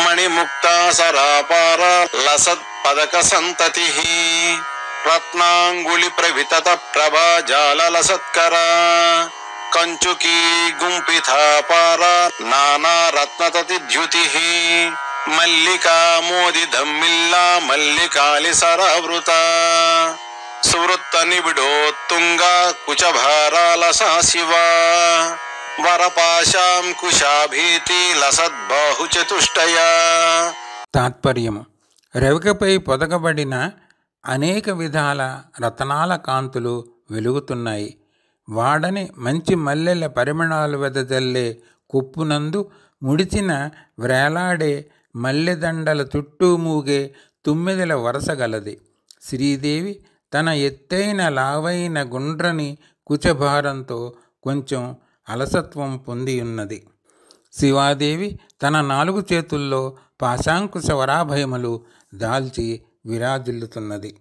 మణిముక్తా సరాపార లసత్ పదక సంతతి రత్నాంగుళి ప్రవితత ప్రభా జాల లసత్కర కంచుకీ గుంపిథాపార నానా రత్నతతి ద్యుతి మల్లికా మోది ధమ్మిల్లా మల్లికాలి సరావృత సువృత్త నిబిడోత్తుంగ కుచభారాలసా శివ వరపాశాం కుశాభీతి లసద్బాహు చతుష్టయ. తాత్పర్యము: రవికపై పొదగబడిన అనేక విధాల రతనాల కాంతులు వెలుగుతున్నాయి. వాడని మంచి మల్లెల పరిమళాలు వెదజల్లే కుప్పునందు ముడిచిన వ్రేలాడే మల్లెదండల చుట్టూ మూగే తుమ్మెదల వరస గలది. శ్రీదేవి తన ఎత్తైన లావైన గుండ్రని కుచభారంతో కొంచెం అలసత్వం పొందియున్నది. శివాదేవి తన 4 చేతుల్లో పాశాంకుశ వరాభయములు దాల్చి విరాజిల్లుతున్నది.